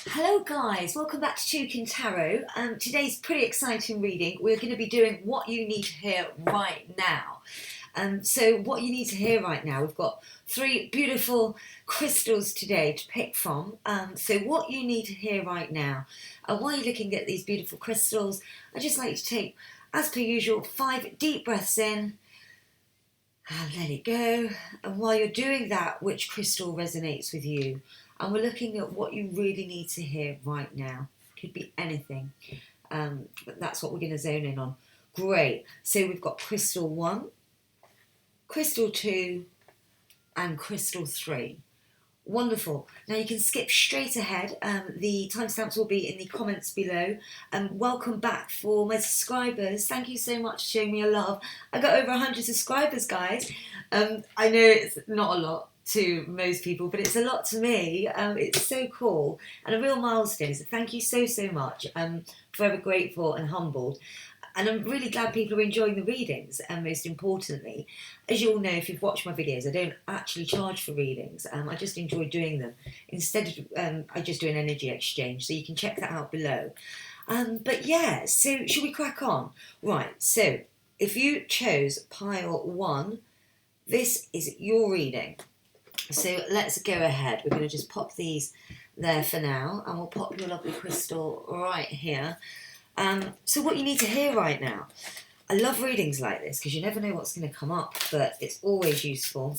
Hello guys, welcome back to Toucan Tarot. Today's pretty exciting reading. We're going to be doing what you need to hear right now. So what you need to hear right now, we've got three beautiful crystals today to pick from. So what you need to hear right now, while you're looking at these beautiful crystals, I'd just like you to take, as per usual, 5 deep breaths in and let it go. And while you're doing that, which crystal resonates with you? And we're looking at what you really need to hear right now. Could be anything, but that's what we're going to zone in on. Great. So we've got crystal 1, crystal 2, and crystal 3. Wonderful. Now you can skip straight ahead. The timestamps will be in the comments below. Welcome back for my subscribers. Thank you so much for showing me a love. I got over 100 subscribers, guys. I know it's not a lot to most people, but it's a lot to me. It's so cool and a real milestone. So thank you so much. I'm forever grateful and humbled. And I'm really glad people are enjoying the readings, and most importantly, as you all know, if you've watched my videos, I don't actually charge for readings. I just enjoy doing them. Instead of, I just do an energy exchange, so you can check that out below. But yeah, so should we crack on? Right, so if you chose pile 1, this is your reading. So let's go ahead. We're going to just pop these there for now, and we'll pop your lovely crystal right here. So what you need to hear right now. I love readings like this because you never know what's going to come up, but it's always useful.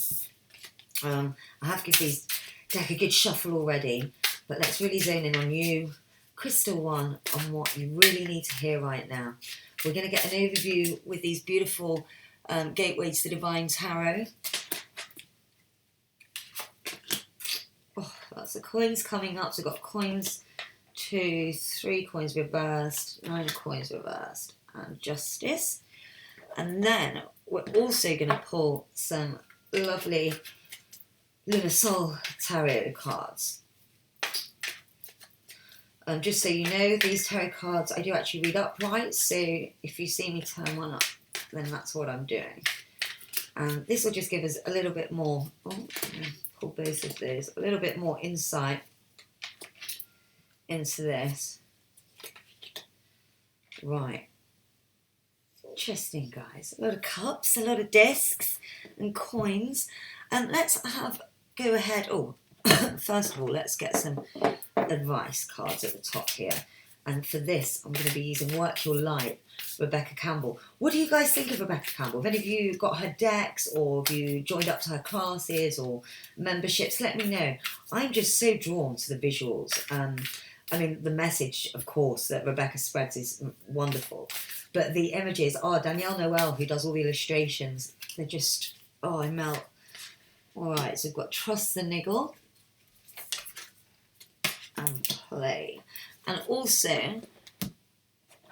I have given these deck a good shuffle already, but let's really zone in on you. Crystal 1, on what you really need to hear right now. We're going to get an overview with these beautiful Gateways to the Divine Tarot. Oh, lots of coins coming up. So we've got coins 2, 3 coins reversed, 9 coins reversed, and Justice. And then we're also going to pull some lovely Lunar Soul Tarot cards. Just so you know, these tarot cards I do actually read upright, so if you see me turn one up, then that's what I'm doing. And this will just give us a little bit more, pull both of those, a little bit more insight into this. Right. Interesting, guys. A lot of cups, a lot of discs and coins. And let's go ahead. Oh, first of all, let's get some advice cards at the top here. And for this, I'm going to be using Work Your Light, Rebecca Campbell. What do you guys think of Rebecca Campbell? Have any of you got her decks, or have you joined up to her classes or memberships? Let me know. I'm just so drawn to the visuals. I mean, the message, of course, that Rebecca spreads is wonderful. But the images, Danielle Noel, who does all the illustrations, they're just, I melt. All right, so we've got Trust the Niggle and Play. And also,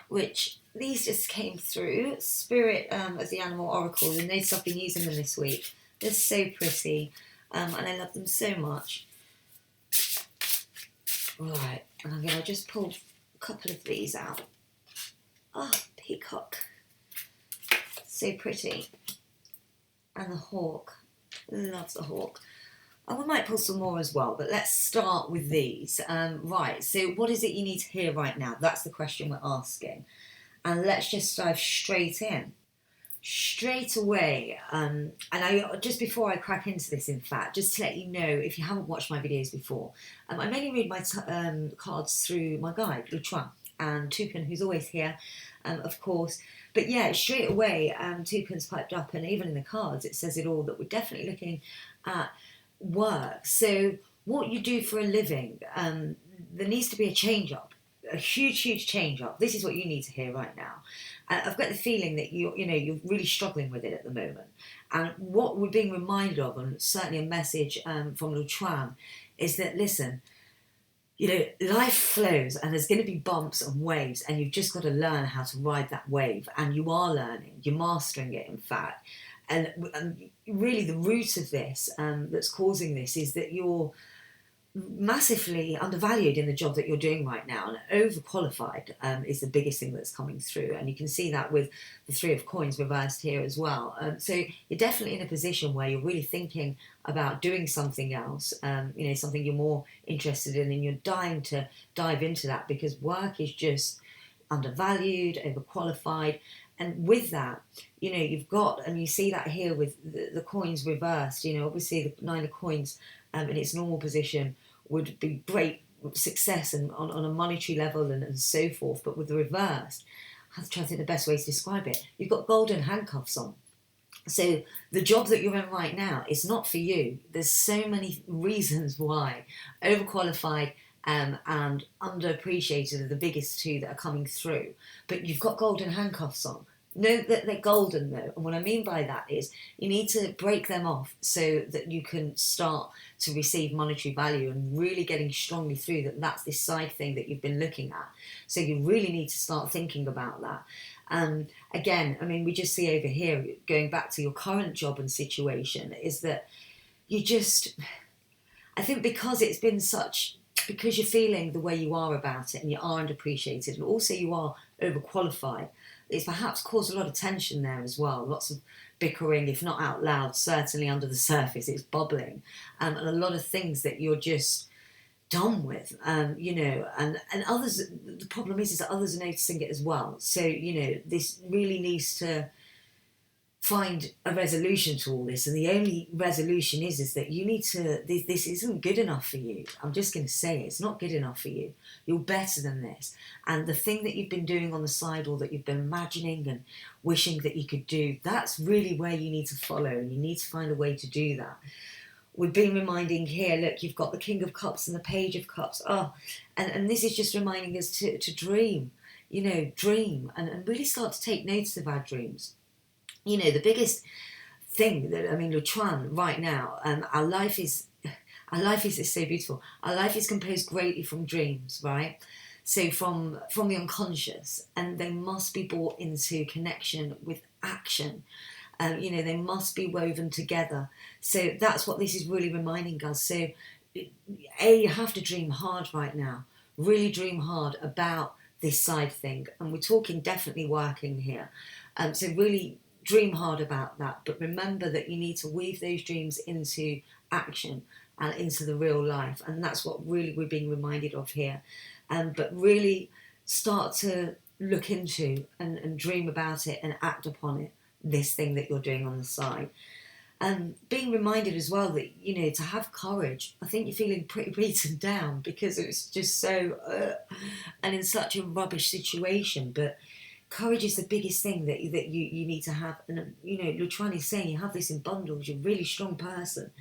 which these just came through, Spirit as the Animal Oracle, and I've been using them this week. They're so pretty, and I love them so much. Right, and I'm going to just pull a couple of these out. Peacock. So pretty. And the hawk. Loves the hawk. And we might pull some more as well, but let's start with these. Right, so what is it you need to hear right now? That's the question we're asking. And let's just dive straight in. Straight away, and just before I crack into this, in fact, just to let you know, if you haven't watched my videos before, I mainly read my cards through my guide, Luchuan, and Toucan, who's always here, of course. But yeah, straight away, Toucan's piped up, and even in the cards, it says it all, that we're definitely looking at work. So what you do for a living, there needs to be a change up. A huge change up. This is what you need to hear right now. I've got the feeling that you're really struggling with it at the moment. And what we're being reminded of, and certainly a message from Luchuan, is that, listen, life flows and there's going to be bumps and waves, and you've just got to learn how to ride that wave. And you are learning. You're mastering it, in fact. And really the root of this that's causing this is that you're massively undervalued in the job that you're doing right now, and overqualified is the biggest thing that's coming through, and you can see that with the Three of Coins reversed here as well. So you're definitely in a position where you're really thinking about doing something else, something you're more interested in, and you're dying to dive into that because work is just undervalued, overqualified. And with that, you've got, and you see that here with the coins reversed, obviously the Nine of Coins in its normal position would be great success and on a monetary level and so forth. But with the reversed, I'm trying to think the best way to describe it. You've got golden handcuffs on. So the job that you're in right now is not for you. There's so many reasons why. Overqualified and underappreciated are the biggest two that are coming through. But you've got golden handcuffs on. Know that they're golden though, and what I mean by that is you need to break them off so that you can start to receive monetary value and really getting strongly through that. That's this side thing that you've been looking at. So you really need to start thinking about that. Again, I mean, we just see over here, going back to your current job and situation, is that you just, I think because it's been such, because you're feeling the way you are about it and you are underappreciated and also you are overqualified, it's perhaps caused a lot of tension there as well. Lots of bickering, if not out loud, certainly under the surface, it's bubbling. And a lot of things that you're just done with, and others, the problem is that others are noticing it as well. So, this really needs to find a resolution to all this, and the only resolution is that you need to, this isn't good enough for you. I'm just going to say it's not good enough for you. You're better than this, and the thing that you've been doing on the side, or that you've been imagining and wishing that you could do, that's really where you need to follow, and you need to find a way to do that. We've been reminding here, look, you've got the King of Cups and the Page of Cups. And this is just reminding us to dream, dream and really start to take notice of our dreams. The biggest thing that, Luchuan, right now, our life is so beautiful. Our life is composed greatly from dreams, right? So from the unconscious, and they must be brought into connection with action. They must be woven together. So that's what this is really reminding us. So, you have to dream hard right now. Really dream hard about this side thing. And we're talking definitely working here. So really dream hard about that. But remember that you need to weave those dreams into action and into the real life. And that's what really we're being reminded of here. But really start to look into and dream about it and act upon it. This thing that you're doing on the side. Being reminded as well that, to have courage. I think you're feeling pretty beaten down because it's just so, and in such a rubbish situation. But courage is the biggest thing that you need to have. And, Luchuan is saying you have this in bundles. You're a really strong person.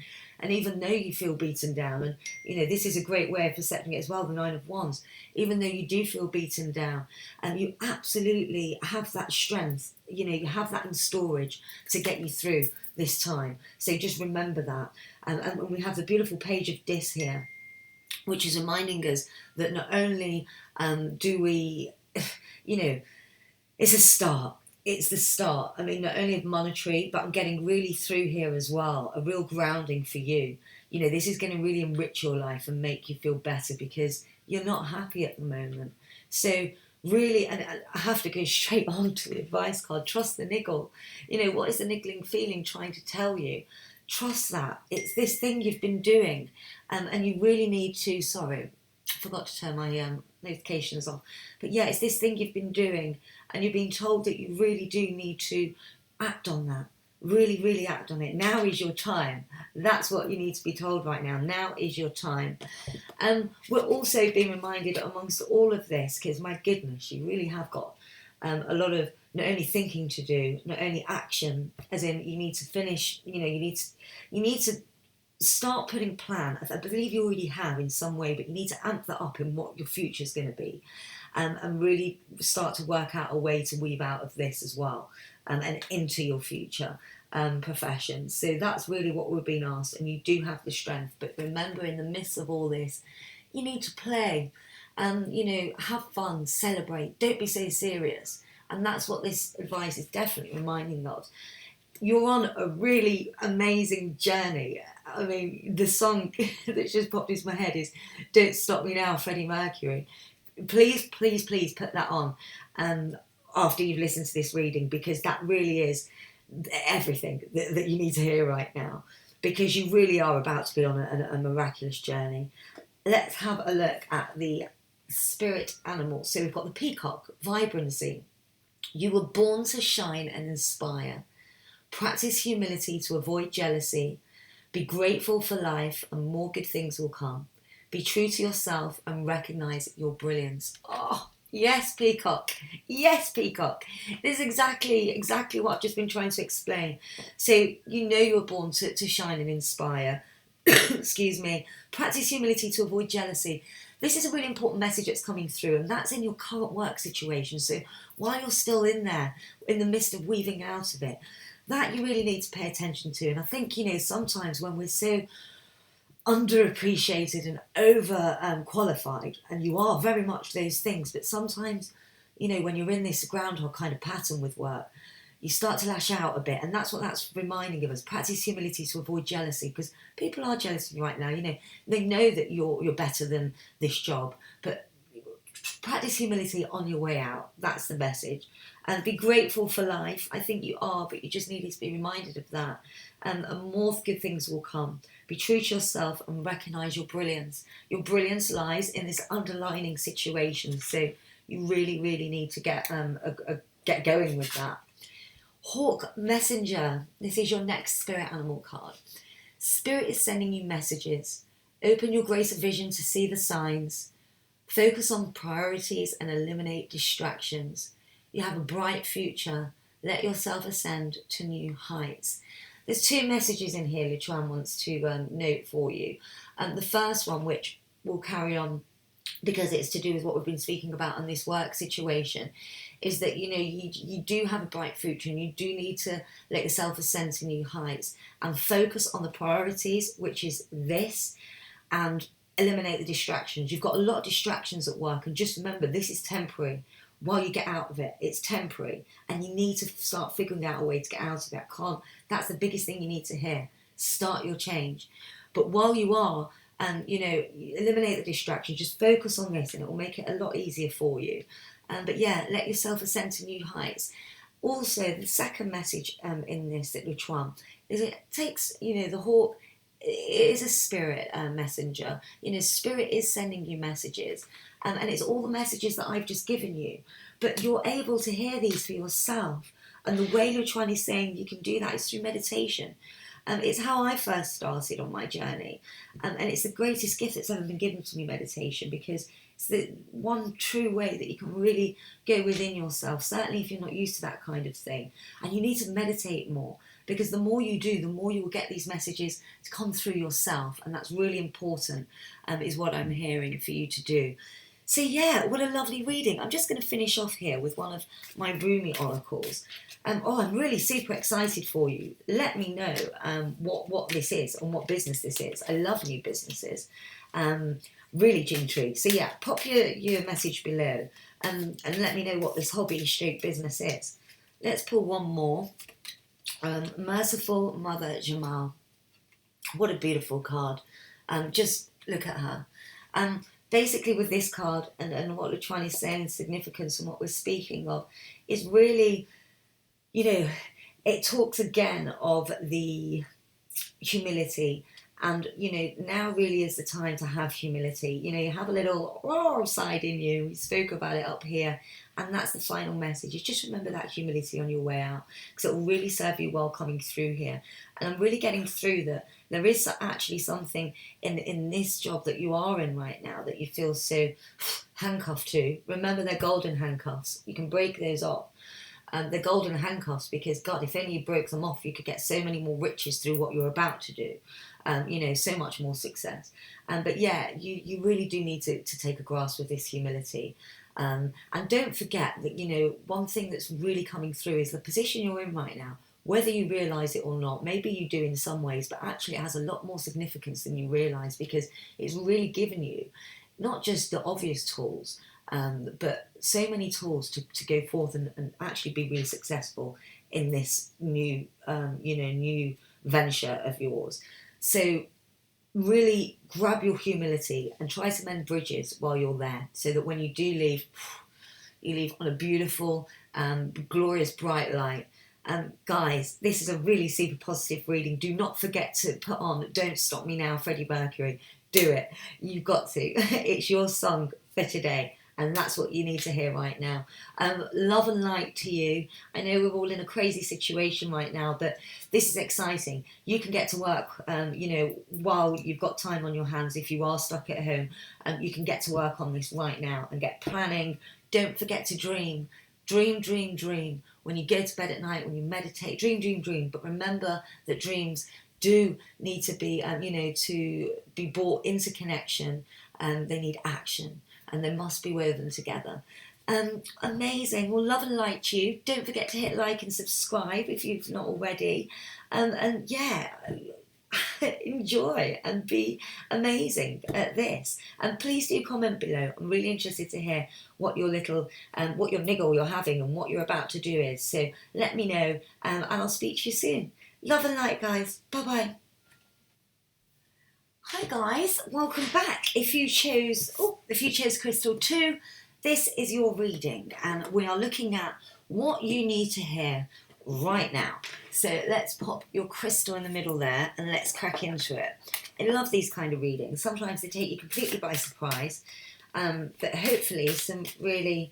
And even though you feel beaten down, and, this is a great way of perceiving it as well, the Nine of Wands, even though you do feel beaten down, and you absolutely have that strength, you have that in storage to get you through this time. So just remember that. And we have the beautiful Page of Dis here, which is reminding us that not only do we, it's a start. It's the start. Not only of monetary, but I'm getting really through here as well. A real grounding for you. This is going to really enrich your life and make you feel better because you're not happy at the moment. So really, and I have to go straight on to the advice card. Trust the niggle. What is the niggling feeling trying to tell you? Trust that. It's this thing you've been doing. And you really need to, sorry, I forgot to turn my notifications off. But yeah, it's this thing you've been doing, and you're being told that you really do need to act on that. Really, really act on it. Now is your time. That's what you need to be told right now. Now is your time. We're also being reminded amongst all of this, because my goodness, you really have got a lot of not only thinking to do, not only action, as in you need to finish, you need to start putting plan. I believe you already have in some way, but you need to amp that up in what your future is going to be, and really start to work out a way to weave out of this as well, and into your future profession. So that's really what we're being asked, and you do have the strength. But remember, in the midst of all this, you need to play, have fun, celebrate. Don't be so serious. And that's what this advice is definitely reminding of. you're on a really amazing journey. I mean, the song that's just popped into my head is "Don't Stop Me Now," Freddie Mercury. Please, please, please put that on after you've listened to this reading, because that really is everything that you need to hear right now, because you really are about to be on a miraculous journey. Let's have a look at the spirit animals. So we've got the peacock, vibrancy. You were born to shine and inspire. Practice humility to avoid jealousy. Be grateful for life and more good things will come. Be true to yourself and recognise your brilliance. Oh, yes, peacock. Yes, peacock. This is exactly what I've just been trying to explain. So you know you were born to shine and inspire. Excuse me. Practice humility to avoid jealousy. This is a really important message that's coming through, and that's in your current work situation. So while you're still in there, in the midst of weaving out of it, that you really need to pay attention to. And I think, sometimes when we're so underappreciated and over qualified, and you are very much those things, but sometimes, when you're in this groundhog kind of pattern with work, you start to lash out a bit, and that's what that's reminding of us. Practice humility to avoid jealousy, because people are jealous of you right now. They know that you're better than this job, but practice humility on your way out. That's the message. And be grateful for life. I think you are, but you just need to be reminded of that. And more good things will come. Be true to yourself and recognise your brilliance. Your brilliance lies in this underlining situation. So you really, really need to get going with that. Hawk Messenger. This is your next spirit animal card. Spirit is sending you messages. Open your greater vision to see the signs. Focus on priorities and eliminate distractions. You have a bright future. Let yourself ascend to new heights. There's two messages in here Luchuan wants to note for you. The first one, which we'll carry on because it's to do with what we've been speaking about in this work situation, is that you do have a bright future, and you do need to let yourself ascend to new heights and focus on the priorities, which is this, and eliminate the distractions. You've got a lot of distractions at work, and just remember, this is temporary. While you get out of it, it's temporary, and you need to start figuring out a way to get out of it. That's the biggest thing you need to hear. Start your change. But while you are, eliminate the distractions. Just focus on this, and it will make it a lot easier for you. But yeah, let yourself ascend to new heights. Also, the second message in this that Luchuan is, it takes, the hawk. It is a spirit messenger. Spirit is sending you messages, and it's all the messages that I've just given you. But you're able to hear these for yourself, and the way Luchuan is saying you can do that is through meditation. It's how I first started on my journey, and it's the greatest gift that's ever been given to me, meditation, because it's the one true way that you can really go within yourself, certainly if you're not used to that kind of thing. And you need to meditate more, because the more you do, the more you will get these messages to come through yourself, and that's really important, is what I'm hearing for you to do. So yeah, what a lovely reading. I'm just going to finish off here with one of my Rumi oracles. I'm really super excited for you. Let me know what this is and what business this is. I love new businesses. Really intrigued. So yeah, pop your message below and let me know what this hobby stroke business is. Let's pull one more. Merciful Mother Jamal. What a beautiful card. Just look at her. Basically with this card and what Luchuan is saying, significance and what we're speaking of, is really, it talks again of the humility. And, now really is the time to have humility. You have a little roar side in you. We spoke about it up here. And that's the final message. You just remember that humility on your way out, because it will really serve you well coming through here. And I'm really getting through that there is actually something in this job that you are in right now that you feel so handcuffed to. Remember, they're golden handcuffs. You can break those off. They're golden handcuffs because, God, if only you broke them off, you could get so many more riches through what you're about to do. So much more success. But yeah, you really do need to take a grasp of this humility. And don't forget that, one thing that's really coming through is the position you're in right now, whether you realise it or not. Maybe you do in some ways, but actually it has a lot more significance than you realise, because it's really given you not just the obvious tools, but so many tools to go forth and actually be really successful in this new, new venture of yours. So really grab your humility and try to mend bridges while you're there, so that when you do leave, you leave on a beautiful, glorious, bright light. Guys, this is a really super positive reading. Do not forget to put on Don't Stop Me Now, Freddie Mercury. Do it. You've got to. It's your song for today. And that's what you need to hear right now. Love and light to you. I know we're all in a crazy situation right now, but this is exciting. You can get to work, while you've got time on your hands. If you are stuck at home, you can get to work on this right now and get planning. Don't forget to dream. Dream, dream, dream. When you go to bed at night, when you meditate, dream, dream, dream. But remember that dreams do need to be, to be brought into connection. They need action. And they must be woven together. Amazing. Well, love and light to you. Don't forget to hit like and subscribe if you've not already. And yeah, enjoy and be amazing at this. And please do comment below. I'm really interested to hear what your little, what your niggle you're having and what you're about to do is. So let me know, and I'll speak to you soon. Love and light, guys. Bye-bye. Hi guys, welcome back. If you chose Crystal 2, this is your reading, and we are looking at what you need to hear right now. So let's pop your crystal in the middle there and let's crack into it. I love these kind of readings. Sometimes they take you completely by surprise, but hopefully some really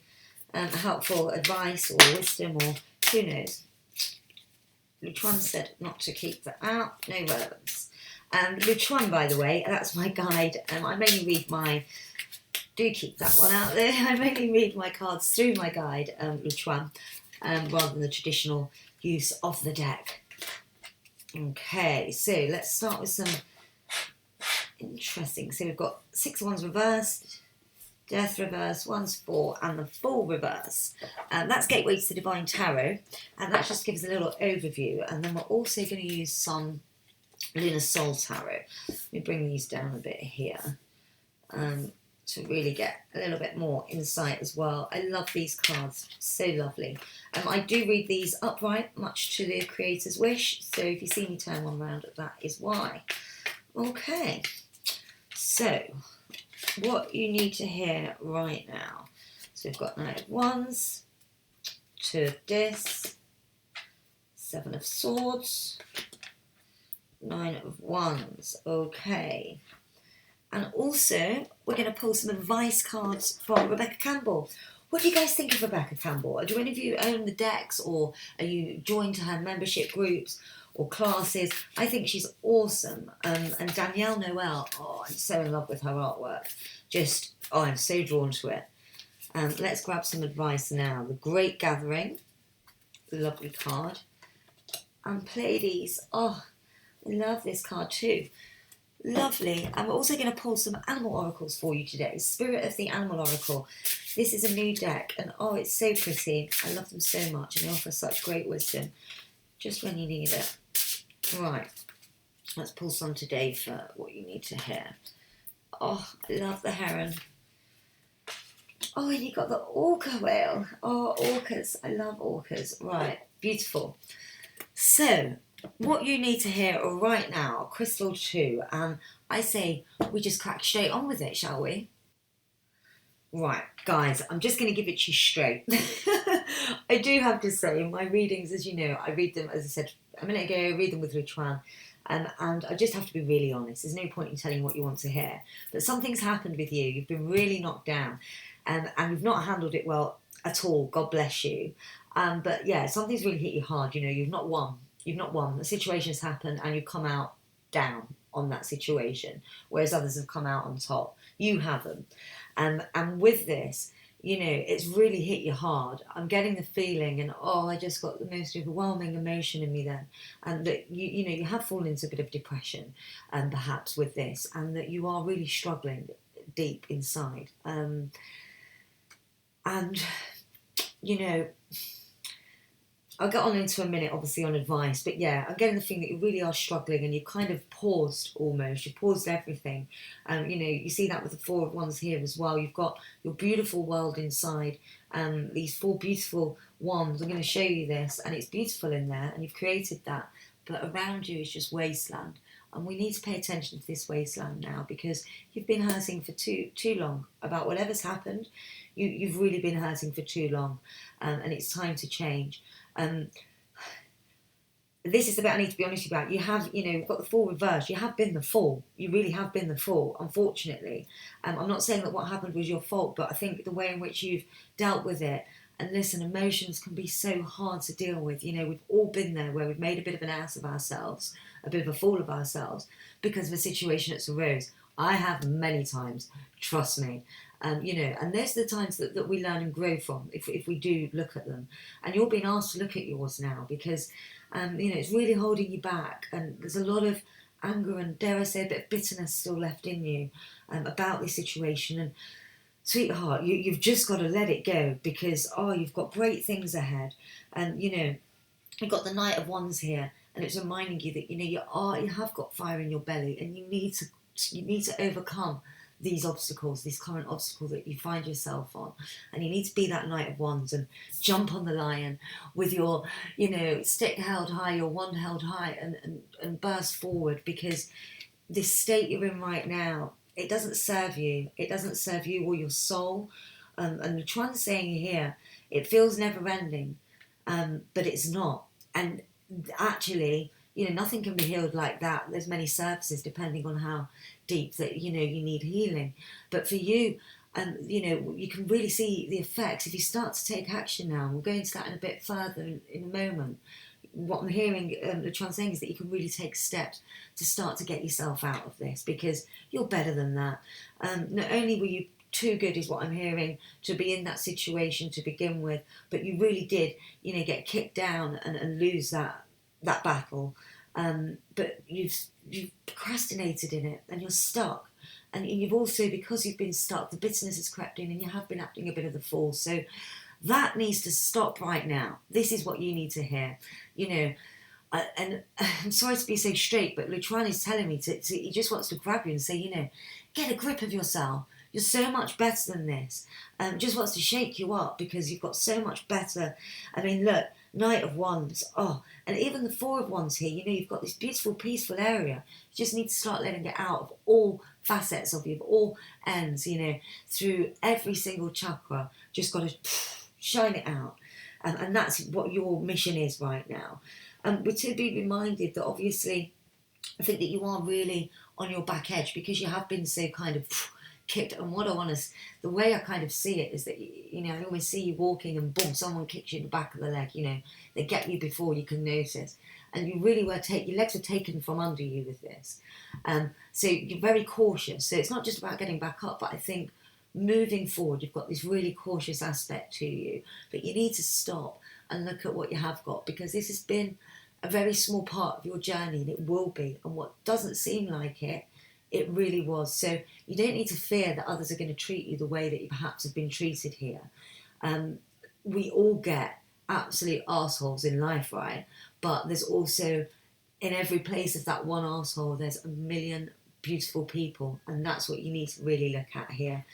helpful advice or wisdom, or who knows. Luchuan said not to keep that out, no relevance. Luchuan, by the way, that's my guide. I mainly read do keep that one out there. I mainly read my cards through my guide, Luchuan, rather than the traditional use of the deck. Okay, so let's start with some interesting. So we've got 6 of Wands reversed, Death reverse, 1's4, and the Fool reverse. That's Gateway to the Divine Tarot, and that just gives a little overview. And then we're also going to use some Lunar Soul Tarot. Let me bring these down a bit here to really get a little bit more insight as well. I love these cards, so lovely. I do read these upright, much to the creator's wish, so if you see me turn one round, that is why. Okay, so what you need to hear right now. So we've got 9 of Wands, 2 of Discs, 7 of Swords, 9 of Wands. Okay. And also, we're going to pull some advice cards from Rebecca Campbell. What do you guys think of Rebecca Campbell? Do any of you own the decks, or are you joined to her membership groups or classes? I think she's awesome. And Danielle Noel, I'm so in love with her artwork. I'm so drawn to it. Let's grab some advice now. The Great Gathering, lovely card. And Pleiades, I love this card too. Lovely. And we're also going to pull some animal oracles for you today. Spirit of the Animal Oracle. This is a new deck, and it's so pretty. I love them so much, and they offer such great wisdom just when you need it. Right, let's pull some today for what you need to hear. I love the heron. And you got the orca whale. Orcas. I love orcas. Right, beautiful. So, what you need to hear right now, Crystal 2, I say we just crack straight on with it, shall we? Right, guys, I'm just going to give it to you straight. I do have to say, my readings, as you know, I read them, as I said a minute ago, I read them with Luchuan, and I just have to be really honest. There's no point in telling what you want to hear. But something's happened with you. You've been really knocked down, and you've not handled it well at all. God bless you. But yeah, something's really hit you hard. You've not won. You've not won. The situation has happened and you've come out down on that situation, whereas others have come out on top. You haven't. And with this, it's really hit you hard. I'm getting the feeling, and I just got the most overwhelming emotion in me then. And that, you have fallen into a bit of depression, perhaps with this, and that you are really struggling deep inside. I'll get on into a minute, obviously, on advice, but yeah, I'm getting the thing that you really are struggling and you kind of paused almost. You paused everything. You see that with the Four of Wands here as well. You've got your beautiful world inside, these four beautiful wands. I'm going to show you this, and it's beautiful in there, and you've created that. But around you is just wasteland. And we need to pay attention to this wasteland now because you've been hurting for too long about whatever's happened. You've really been hurting for too long, and it's time to change. This is the bit I need to be honest about. You have, you've got the Fool reversed. You have been the Fool. You really have been the Fool, unfortunately. I'm not saying that what happened was your fault, but I think the way in which you've dealt with it, and listen, emotions can be so hard to deal with. We've all been there where we've made a bit of an ass of ourselves, a bit of a fool of ourselves, because of a situation that's arose. I have many times, trust me. And there's the times that we learn and grow from if we do look at them. And you're being asked to look at yours now because, it's really holding you back. And there's a lot of anger and, dare I say, a bit of bitterness still left in you about this situation. And sweetheart, you've just got to let it go because, you've got great things ahead. And, you've got the Knight of Wands here. And it's reminding you that, you have got fire in your belly and you need to overcome these obstacles, this current obstacle that you find yourself on. And you need to be that Knight of Wands and jump on the lion with your, stick held high, your wand held high and burst forward because this state you're in right now, it doesn't serve you. It doesn't serve you or your soul. And the Chuan saying here, it feels never ending, but it's not. And actually, nothing can be healed like that. There's many surfaces depending on how deep that, you need healing. But for you, you can really see the effects if you start to take action now. We'll go into that in a bit further in a moment. What I'm hearing, the Chuan saying is that you can really take steps to start to get yourself out of this because you're better than that. Not only were you too good is what I'm hearing to be in that situation to begin with, but you really did, get kicked down and lose that battle. But you've procrastinated in it and you're stuck. And you've also, because you've been stuck, the bitterness has crept in and you have been acting a bit of the fool. So that needs to stop right now. This is what you need to hear. And I'm sorry to be so straight, but Luchuan is telling me he just wants to grab you and say, get a grip of yourself. You're so much better than this. Just wants to shake you up because you've got so much better. I mean, look, Knight of Wands. And even the Four of Wands here, you've got this beautiful, peaceful area. You just need to start letting it out of all facets of you, of all ends, through every single chakra. Just got to shine it out. And that's what your mission is right now. We're to be reminded that obviously, I think that you are really on your back edge because you have been so kind of kicked. And the way I kind of see it is that, I always see you walking and boom, someone kicks you in the back of the leg, they get you before you can notice. And you really your legs were taken from under you with this. So you're very cautious. So it's not just about getting back up, but I think moving forward, you've got this really cautious aspect to you, but you need to stop and look at what you have got because this has been a very small part of your journey and it will be. And what doesn't seem like it really was. So you don't need to fear that others are going to treat you the way that you perhaps have been treated here. We all get absolute arseholes in life, right? But there's also, in every place of that one arsehole, there's a million beautiful people. And that's what you need to really look at here.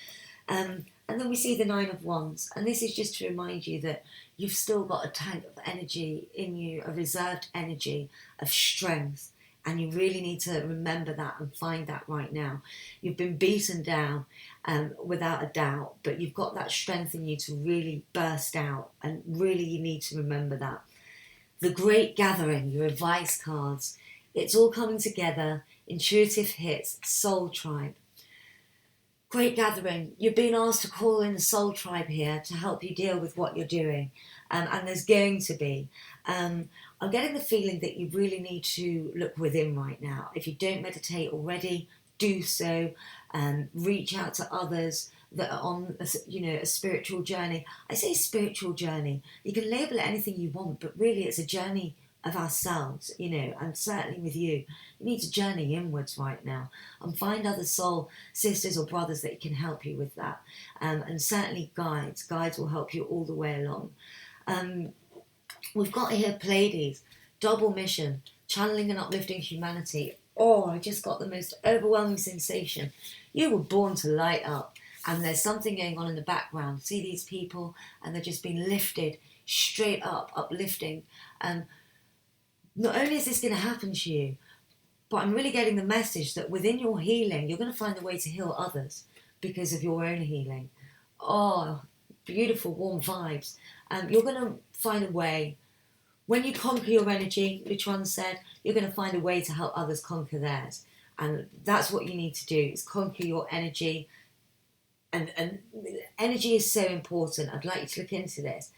And then we see the Nine of Wands. And this is just to remind you that you've still got a tank of energy in you, a reserved energy of strength. And you really need to remember that and find that right now. You've been beaten down without a doubt, but you've got that strength in you to really burst out. And really you need to remember that. The Great Gathering, your advice cards. It's all coming together. Intuitive hits, Soul Tribe. Great Gathering. You've been asked to call in the Soul Tribe here to help you deal with what you're doing. And there's going to be. I'm getting the feeling that you really need to look within right now. If you don't meditate already, do so. Reach out to others that are on a spiritual journey. I say spiritual journey. You can label it anything you want, but really it's a journey of ourselves, and certainly with you. You need to journey inwards right now and find other soul sisters or brothers that can help you with that. And certainly guides will help you all the way along. We've got here Pleiades, double mission, channeling and uplifting humanity. Oh, I just got the most overwhelming sensation. You were born to light up, and there's something going on in the background. See these people, and they're just being lifted straight up, uplifting. And not only is this going to happen to you, but I'm really getting the message that within your healing, you're going to find a way to heal others because of your own healing. Oh, beautiful, warm vibes. You're going to find a way. When you conquer your energy, Luchuan said, you're going to find a way to help others conquer theirs. And that's what you need to do, is conquer your energy. And energy is so important. I'd like you to look into this.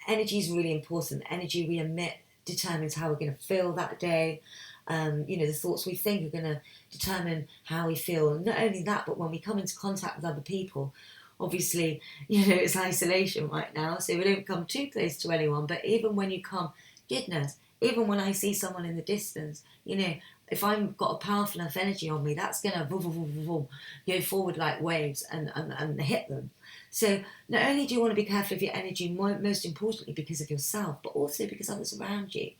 Energy is really important. Energy we emit determines how we're going to feel that day. The thoughts we think are going to determine how we feel. And not only that, but when we come into contact with other people, obviously, it's isolation right now, so we don't come too close to anyone. But even when you come, goodness, even when I see someone in the distance, if I've got a powerful enough energy on me, that's going to go forward like waves and hit them. So not only do you want to be careful of your energy, most importantly because of yourself, but also because others around you.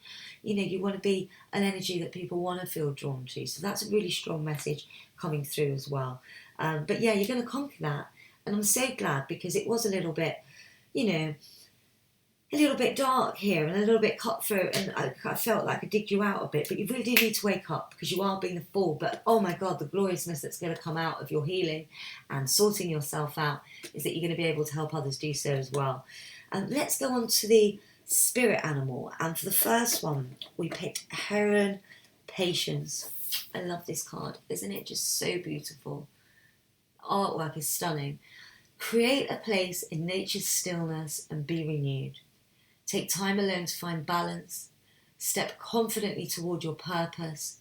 You want to be an energy that people want to feel drawn to. So that's a really strong message coming through as well. But yeah, you're going to conquer that. And I'm so glad, because it was a little bit, a little bit dark here and a little bit cutthroat, and I felt like I digged you out a bit, but you really do need to wake up, because you are being the fool. But oh my God, the gloriousness that's going to come out of your healing and sorting yourself out is that you're going to be able to help others do so as well. Let's go on to the spirit animal. And for the first one, we picked Heron Patience. I love this card. Isn't it just so beautiful? Artwork is stunning. Create a place in nature's stillness and be renewed. Take time alone to find balance. Step confidently toward your purpose.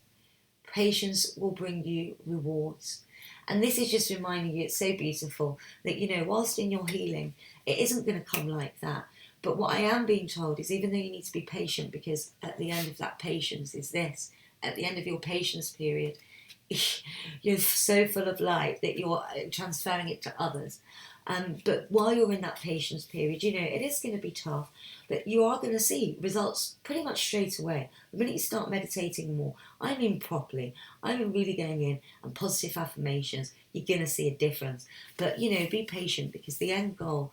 Patience will bring you rewards. And this is just reminding you, it's so beautiful that, whilst in your healing, it isn't going to come like that. But what I am being told is, even though you need to be patient, because at the end of that patience is this, at the end of your patience period, you're so full of light that you're transferring it to others. But while you're in that patience period, it is going to be tough, but you are going to see results pretty much straight away. The minute you start meditating more, I mean properly, I mean really going in and positive affirmations, you're going to see a difference. But, be patient, because the end goal,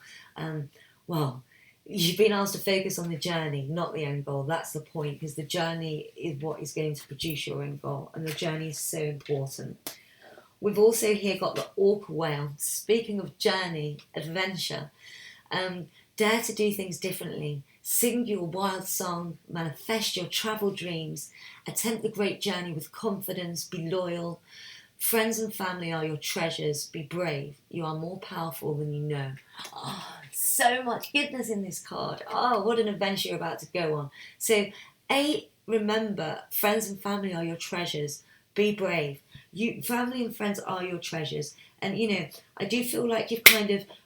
you've been asked to focus on the journey, not the end goal. That's the point, because the journey is what is going to produce your end goal, and the journey is so important. We've also here got the orca whale. Speaking of journey, adventure, dare to do things differently. Sing your wild song, manifest your travel dreams, attempt the great journey with confidence, be loyal. Friends and family are your treasures. Be brave. You are more powerful than you know. Oh, so much goodness in this card. Oh, what an adventure you're about to go on. So, remember, friends and family are your treasures. Be brave. Family and friends are your treasures. And, I do feel like you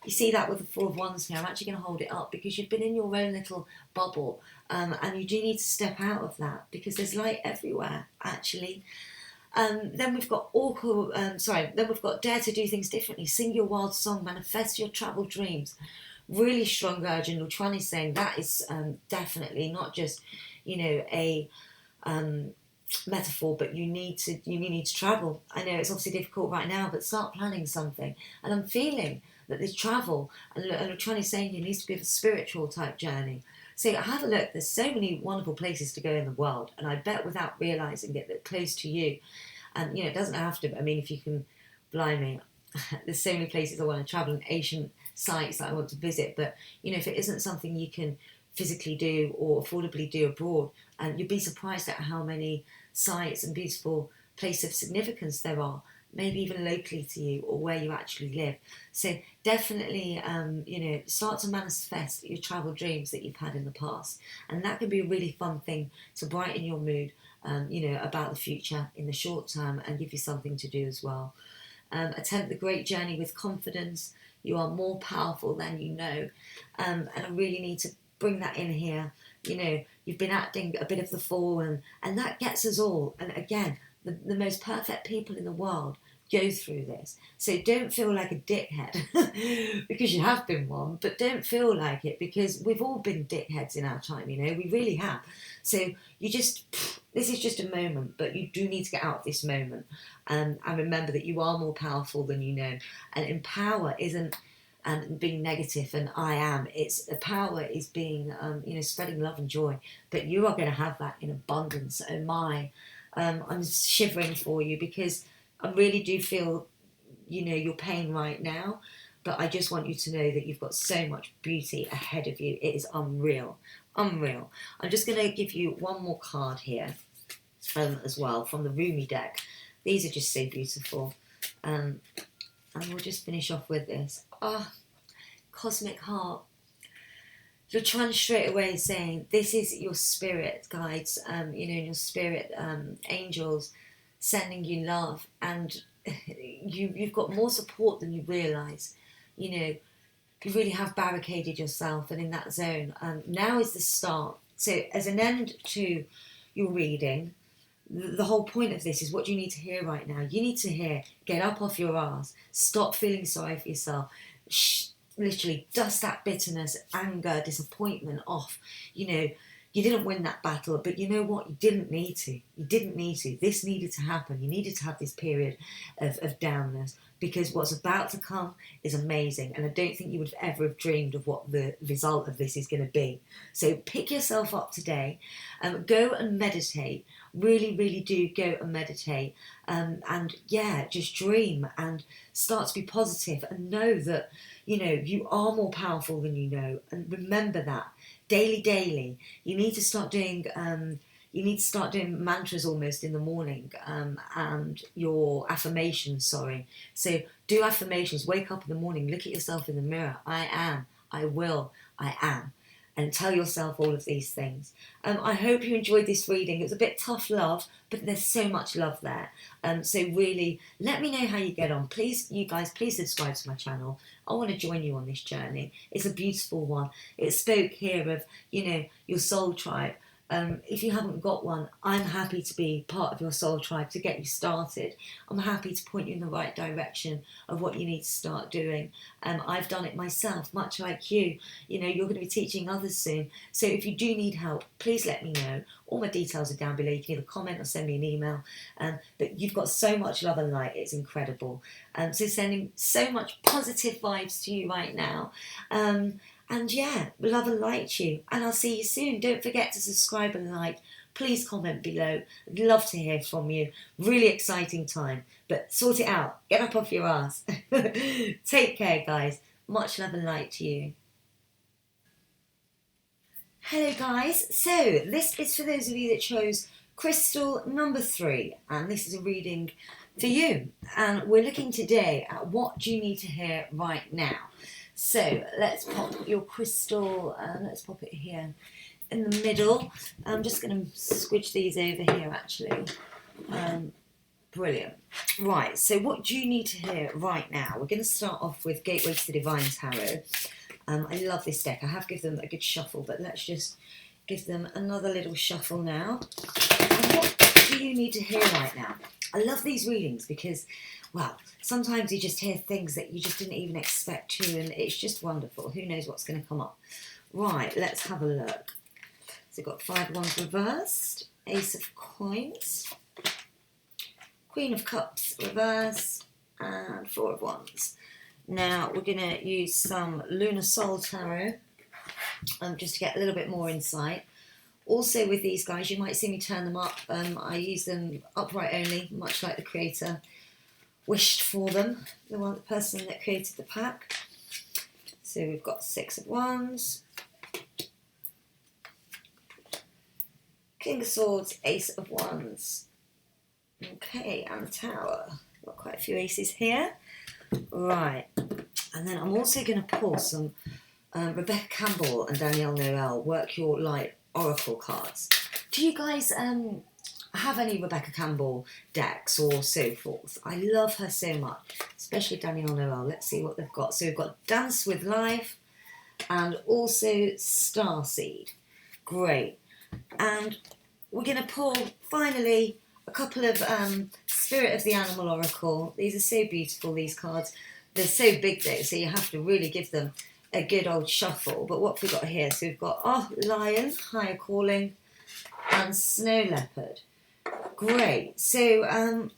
see that with the Four of Wands here. I'm actually going to hold it up, because you've been in your own little bubble. And you do need to step out of that, because there's light everywhere, actually. Then we've got then we've got dare to do things differently. Sing your wild song, manifest your travel dreams. Really strong urge, and Luchuan is saying that is definitely not just, a metaphor, but you need to travel. I know it's obviously difficult right now, but start planning something. And I'm feeling that this travel, and Luchuan is saying, it needs to be a spiritual type journey. So have a look. There's so many wonderful places to go in the world, and I bet without realising it, that close to you, and it doesn't have to. I mean, if you can, blimey, there's so many places I want to travel, and ancient sites that I want to visit. But if it isn't something you can physically do or affordably do abroad, and you'd be surprised at how many sites and beautiful places of significance there are, maybe even locally to you or where you actually live. So definitely, start to manifest your travel dreams that you've had in the past. And that can be a really fun thing to brighten your mood, about the future in the short term, and give you something to do as well. Attempt the great journey with confidence. You are more powerful than you know. And I really need to bring that in here. You've been acting a bit of the fool, and that gets us all. And again, the most perfect people in the world go through this. So don't feel like a dickhead because you have been one, but don't feel like it because we've all been dickheads in our time, you know, we really have. So you just, this is just a moment, but you do need to get out of this moment, and remember that you are more powerful than you know. And in power isn't being negative and I am. It's the power is being, spreading love and joy. But you are going to have that in abundance. Oh my, I'm shivering for you because I really do feel, your pain right now. But I just want you to know that you've got so much beauty ahead of you. It is unreal, unreal. I'm just going to give you one more card here as well from the Rumi deck. These are just so beautiful. And we'll just finish off with this. Cosmic Heart. You're trying straight away saying this is your spirit guides, your spirit angels sending you love, and you've got more support than you realise. You really have barricaded yourself and in that zone. Now is the start. So as an end to your reading, the whole point of this is what do you need to hear right now? You need to hear, get up off your ass, stop feeling sorry for yourself, literally dust that bitterness, anger, disappointment off. You didn't win that battle, but you know what? You didn't need to. You didn't need to. This needed to happen. You needed to have this period of downness because what's about to come is amazing. And I don't think you would ever have dreamed of what the result of this is going to be. So pick yourself up today, go and meditate. Really, really do go and meditate. Just dream and start to be positive and know that, you are more powerful than you know. And remember that. Daily. You need to start doing mantras almost in the morning, and your affirmations, So do affirmations, wake up in the morning, look at yourself in the mirror. I am, I will, I am. And tell yourself all of these things. I hope you enjoyed this reading. It was a bit tough love, but there's so much love there. So really, let me know how you get on. Please, you guys, please subscribe to my channel. I want to join you on this journey. It's a beautiful one. It spoke here of, your soul tribe. If you haven't got one, I'm happy to be part of your soul tribe to get you started. I'm happy to point you in the right direction of what you need to start doing. I've done it myself, much like you. You're going to be teaching others soon. So if you do need help, please let me know. All my details are down below. You can either comment or send me an email. But you've got so much love and light. It's incredible. So sending so much positive vibes to you right now. Love and light to you. And I'll see you soon. Don't forget to subscribe and like. Please comment below. I'd love to hear from you. Really exciting time. But sort it out. Get up off your ass. Take care, guys. Much love and light to you. Hello, guys. So this is for those of you that chose crystal number 3. And this is a reading for you. And we're looking today at what do you need to hear right now. So let's pop your crystal, let's pop it here in the middle. I'm just going to squidge these over here actually. Brilliant. Right, so what do you need to hear right now? We're going to start off with Gateway to the Divine Tarot. I love this deck. I have given them a good shuffle, but let's just give them another little shuffle now. And what do you need to hear right now? I love these readings because, well, sometimes you just hear things that you just didn't even expect to, and it's just wonderful. Who knows what's going to come up? Right, let's have a look. So we've got 5 of Wands reversed, Ace of Coins, Queen of Cups reversed, and 4 of Wands. Now we're going to use some Lunar Soul Tarot just to get a little bit more insight. Also with these guys, you might see me turn them up. I use them upright only, much like the creator wished for them, the person that created the pack. So we've got 6 of Wands, King of Swords, Ace of Wands. Okay, and the Tower. Got quite a few aces here. Right, and then I'm also going to pull some Rebecca Campbell and Danielle Noel Work Your Light Oracle cards. Do you guys have any Rebecca Campbell decks or so forth? I love her so much, especially Danielle Noel. Let's see what they've got. So we've got Dance with Life and also Starseed. Great. And we're going to pull, finally, a couple of Spirit of the Animal Oracle. These are so beautiful, these cards. They're so big though, so you have to really give them a good old shuffle. But what have we got here? So we've got Lion, Higher Calling, and Snow Leopard. Great. So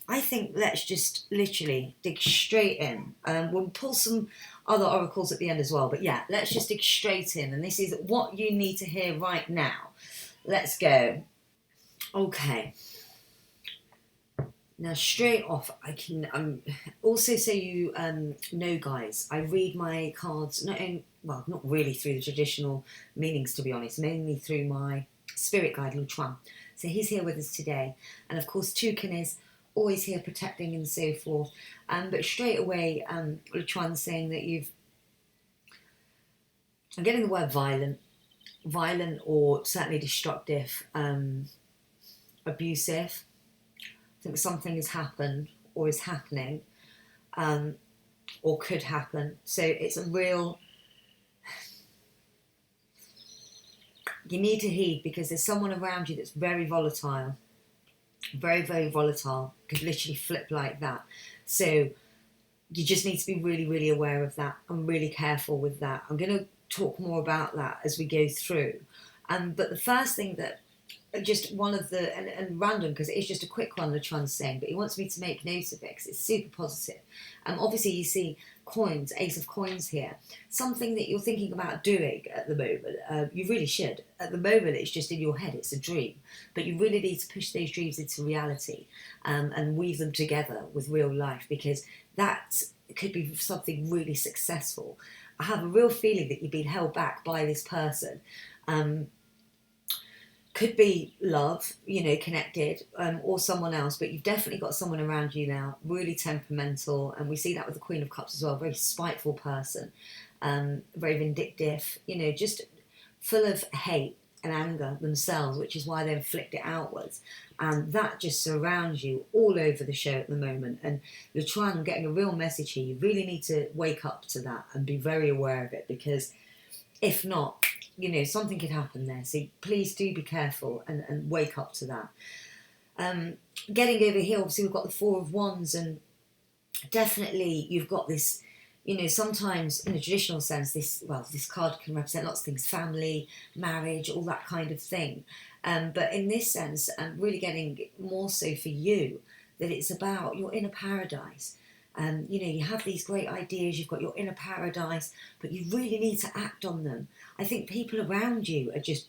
I think let's just literally dig straight in. We'll pull some other oracles at the end as well. But yeah, let's just dig straight in. And this is what you need to hear right now. Let's go. Okay. Now, straight off, I can also, so you know, guys, I read my cards not really through the traditional meanings, to be honest, mainly through my spirit guide, Luchuan. So he's here with us today, and of course, Toucan is always here protecting and so forth. But straight away, Luchuan's saying that I'm getting the word violent, or certainly destructive, abusive. I think something has happened or is happening, or could happen. So it's a real, you need to heed, because there's someone around you that's very volatile, very, very volatile, could literally flip like that. So you just need to be really, really aware of that and really careful with that. I'm going to talk more about that as we go through. But the first thing that, just one of the, and random, because it is just a quick one, Luchuan's saying, but he wants me to make note of it because it's super positive. Obviously you see coins, Ace of Coins here, something that you're thinking about doing at the moment. You really should. At the moment it's just in your head, it's a dream, but you really need to push those dreams into reality, and weave them together with real life, because that could be something really successful. I have a real feeling that you've been held back by this person. Could be love, connected, or someone else, but you've definitely got someone around you now, really temperamental, and we see that with the Queen of Cups as well, very spiteful person, very vindictive, just full of hate and anger themselves, which is why they inflict it outwards, and that just surrounds you all over the show at the moment. And Luchuan, getting a real message here, you really need to wake up to that and be very aware of it, because if not, something could happen there. So please do be careful and wake up to that. Getting over here, obviously we've got the Four of Wands, and definitely you've got this, sometimes in a traditional sense, this card can represent lots of things, family, marriage, all that kind of thing. But in this sense, really getting more so for you, that it's about your inner paradise. You have these great ideas, you've got your inner paradise, but you really need to act on them. I think people around you are just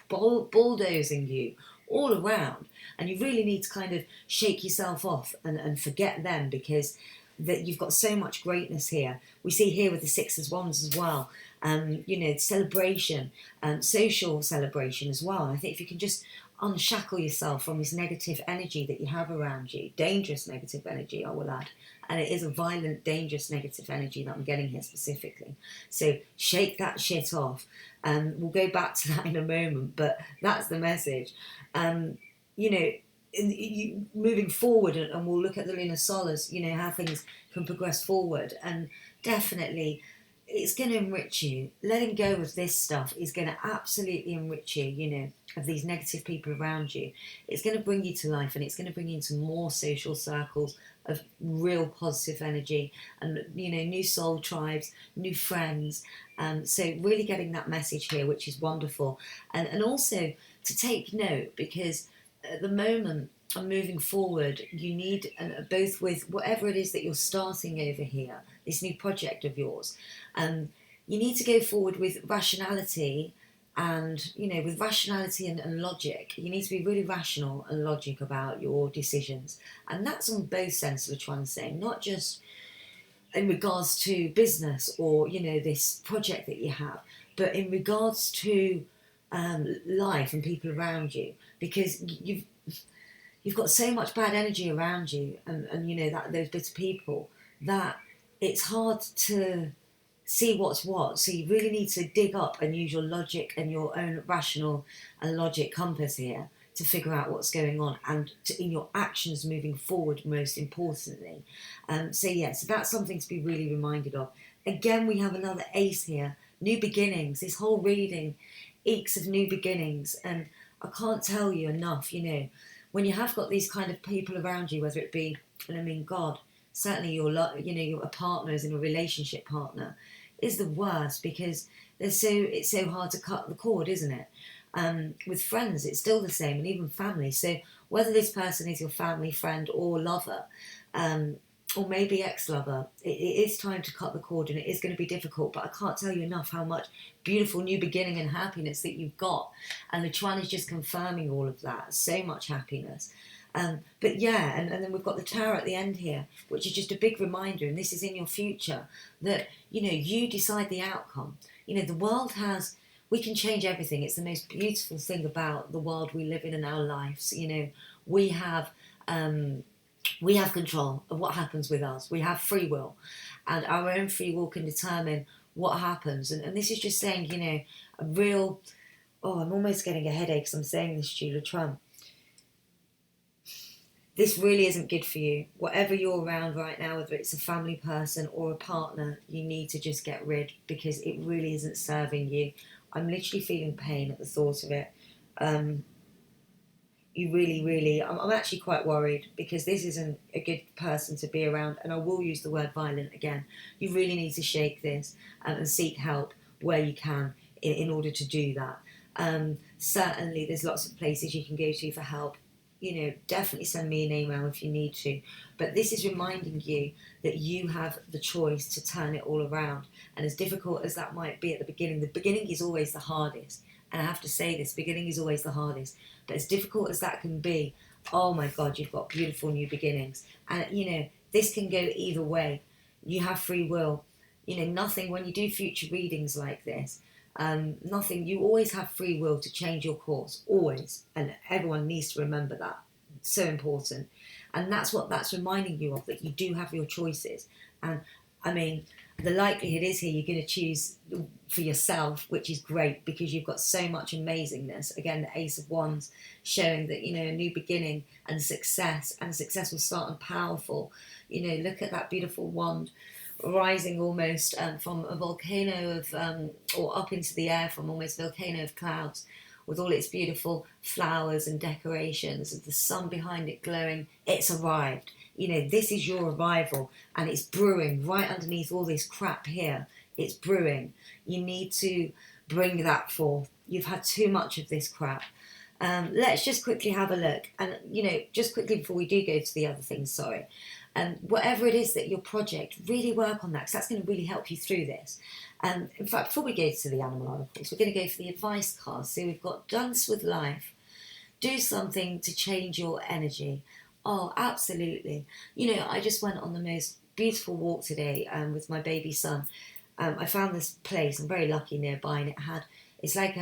bulldozing you all around, and you really need to kind of shake yourself off and forget them, because that you've got so much greatness here. We see here with the Six of Wands as well, celebration, social celebration as well. And I think if you can just unshackle yourself from this negative energy that you have around you, dangerous negative energy, I will add, and it is a violent, dangerous negative energy that I'm getting here specifically. So shake that shit off. We'll go back to that in a moment, but that's the message. Moving forward, and we'll look at the lunar solas, how things can progress forward, and definitely it's going to enrich you. Letting go of this stuff is going to absolutely enrich you, of these negative people around you. It's going to bring you to life, and it's going to bring you into more social circles of real positive energy, and new soul tribes, new friends. So really getting that message here, which is wonderful, and also to take note, because at the moment and moving forward, you need, both with whatever it is that you're starting over here, this new project of yours, you need to go forward with rationality, and with rationality and logic. You need to be really rational and logic about your decisions, and that's on both senses of what I'm saying, not just in regards to business or this project that you have, but in regards to life and people around you, because you've got so much bad energy around you, and that those bitter people, that it's hard to see what's what. So you really need to dig up and use your logic and your own rational and logic compass here to figure out what's going on, and in your actions moving forward, most importantly. So that's something to be really reminded of. Again, we have another ace here, new beginnings. This whole reading eeks of new beginnings, and I can't tell you enough, when you have got these kind of people around you, whether it be, and I mean, God, certainly your a partner as in a relationship partner is the worst, because it's so hard to cut the cord, isn't it? With friends, it's still the same, and even family. So whether this person is your family, friend, or lover, or maybe ex-lover, it is time to cut the cord, and it is going to be difficult. But I can't tell you enough how much beautiful new beginning and happiness that you've got, and the Chuan is just confirming all of that. So much happiness. But yeah, and then we've got the Tower at the end here, which is just a big reminder, and this is in your future, that, you decide the outcome. The world we can change everything. It's the most beautiful thing about the world we live in our lives. We have control of what happens with us. We have free will, and our own free will can determine what happens. And this is just saying, a real, I'm almost getting a headache as I'm saying this, Julia Trump. This really isn't good for you. Whatever you're around right now, whether it's a family person or a partner, you need to just get rid, because it really isn't serving you. I'm literally feeling pain at the thought of it. You really, I'm actually quite worried, because this isn't a good person to be around, and I will use the word violent again. You really need to shake this and seek help where you can in order to do that. Certainly there's lots of places you can go to for help. Definitely send me an email if you need to. But this is reminding you that you have the choice to turn it all around. And as difficult as that might be at the beginning is always the hardest. And I have to say this, beginning is always the hardest. But as difficult as that can be, oh my God, you've got beautiful new beginnings. And, this can go either way. You have free will. Nothing, when you do future readings like this, nothing, you always have free will to change your course, always, and everyone needs to remember that. It's so important, and that's what that's reminding you of, that you do have your choices. And I mean, the likelihood is here you're going to choose for yourself, which is great, because you've got so much amazingness. Again, the Ace of Wands showing that, a new beginning and success will start and powerful. Look at that beautiful wand rising almost from a volcano of, or up into the air from almost a volcano of clouds, with all its beautiful flowers and decorations, and the sun behind it glowing. It's arrived. This is your arrival, and it's brewing right underneath all this crap here. It's brewing. You need to bring that forth. You've had too much of this crap. Let's just quickly have a look, and just quickly before we do go to the other things, sorry. Whatever it is that your project, really work on that, because that's going to really help you through this. In fact, before we go to the animal oracles, we're going to go for the advice card. So we've got Dance with Life. Do something to change your energy. Oh, absolutely. I just went on the most beautiful walk today with my baby son. I found this place, I'm very lucky, nearby, and it's like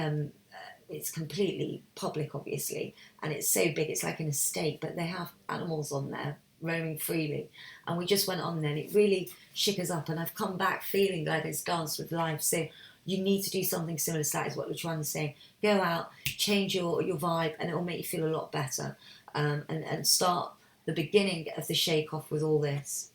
it's completely public, obviously, and it's so big, it's like an estate, but they have animals on there roaming freely, and we just went on there, and it really shook us up, and I've come back feeling like it's Dance with Life. So you need to do something similar to that, is what we're trying to say. Go out, change your vibe, and it will make you feel a lot better, and start the beginning of the shake off with all this.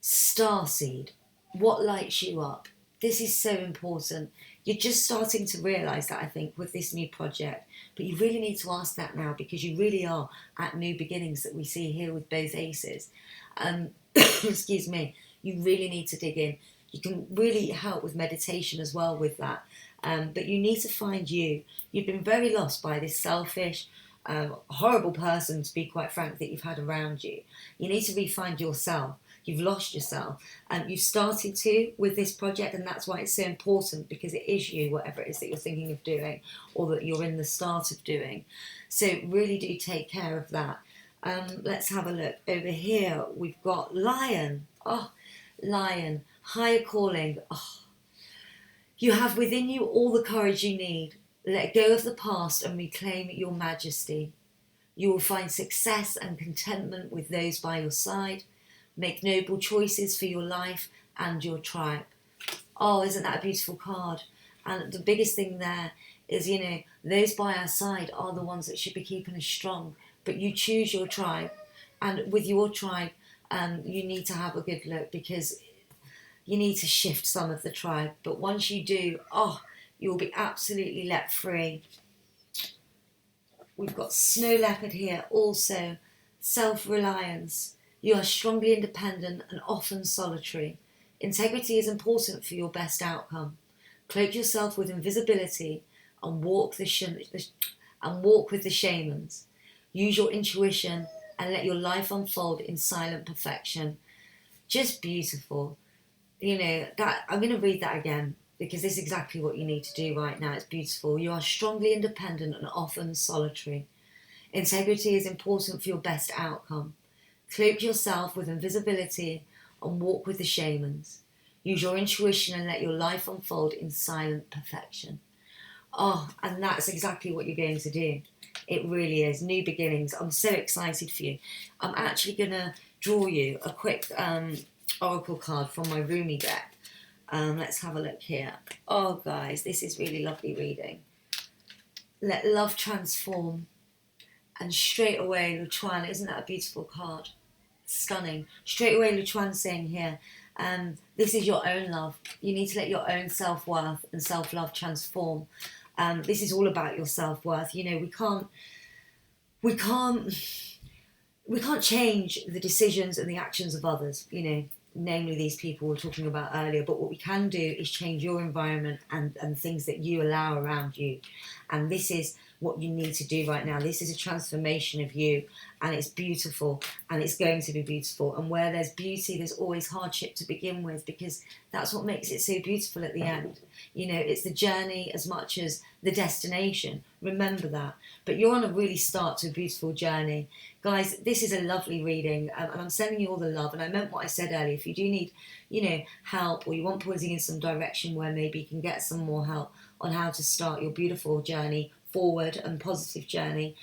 Starseed, what lights you up? This is so important. You're just starting to realise that, I think, with this new project. But you really need to ask that now, because you really are at new beginnings that we see here with both aces. Excuse me. You really need to dig in. You can really help with meditation as well with that. But you need to find you. You've been very lost by this selfish, horrible person, to be quite frank, that you've had around you. You need to re-find yourself. You've lost yourself, and you've started to with this project, and that's why it's so important, because it is you, whatever it is that you're thinking of doing, or that you're in the start of doing. So really do take care of that. Let's have a look. Over here we've got Lion. Oh, Lion, higher calling. Oh, you have within you all the courage you need. Let go of the past and reclaim your majesty. You will find success and contentment with those by your side. Make noble choices for your life and your tribe. Oh, isn't that a beautiful card? And the biggest thing there is, those by our side are the ones that should be keeping us strong. But you choose your tribe. And with your tribe, you need to have a good look, because you need to shift some of the tribe. But once you do, you'll be absolutely let free. We've got snow leopard here also. Self-reliance. You are strongly independent and often solitary. Integrity is important for your best outcome. Cloak yourself with invisibility and walk with the shamans. Use your intuition and let your life unfold in silent perfection. Just beautiful. You know, that I'm going to read that again because this is exactly what you need to do right now. It's beautiful. You are strongly independent and often solitary. Integrity is important for your best outcome. Cloak yourself with invisibility and walk with the shamans. Use your intuition and let your life unfold in silent perfection. Oh, and that's exactly what you're going to do. It really is. New beginnings. I'm so excited for you. I'm actually going to draw you a quick oracle card from my Rumi deck. Let's have a look here. Oh, guys, this is really lovely reading. Let love transform. And straight away, Luchuan, isn't that a beautiful card? Stunning. Straight away, Luchuan saying here, this is your own love. You need to let your own self-worth and self-love transform. This is all about your self-worth. You know, we can't change the decisions and the actions of others, you know, namely these people we were talking about earlier. But what we can do is change your environment and things that you allow around you. And this is what you need to do right now. This is a transformation of you, and it's beautiful, and it's going to be beautiful. And where there's beauty, there's always hardship to begin with, because that's what makes it so beautiful at the end. You know, it's the journey as much as the destination. Remember that. But you're on a really start to a beautiful journey. Guys, this is a lovely reading, and I'm sending you all the love. And I meant what I said earlier. If you do need, you know, help, or you want pointing in some direction where maybe you can get some more help on how to start your beautiful journey forward and positive journey,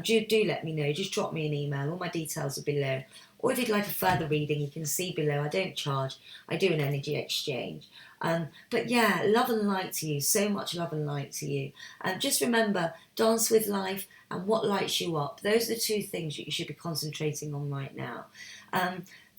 do let me know. Just drop me an email. All my details are below. Or if you'd like a further reading, you can see below. I don't charge. I do an energy exchange. But yeah, love and light to you. So much love and light to you. Just remember, dance with life and what lights you up. Those are the two things that you should be concentrating on right now.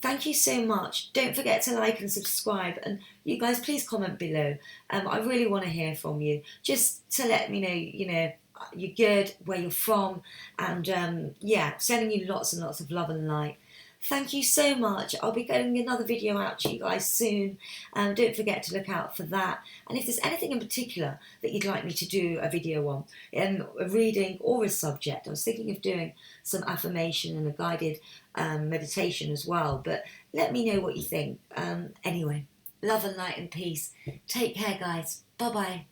Thank you so much. Don't forget to like and subscribe. And you guys, please comment below. I really want to hear from you. Just to let me know, you know, you're good, where you're from. And yeah, sending you lots and lots of love and light. Thank you so much. I'll be getting another video out to you guys soon. Don't forget to look out for that. And if there's anything in particular that you'd like me to do a video on, a reading or a subject, I was thinking of doing some affirmation and a guided meditation as well. But let me know what you think. Anyway, love and light and peace. Take care, guys. Bye-bye.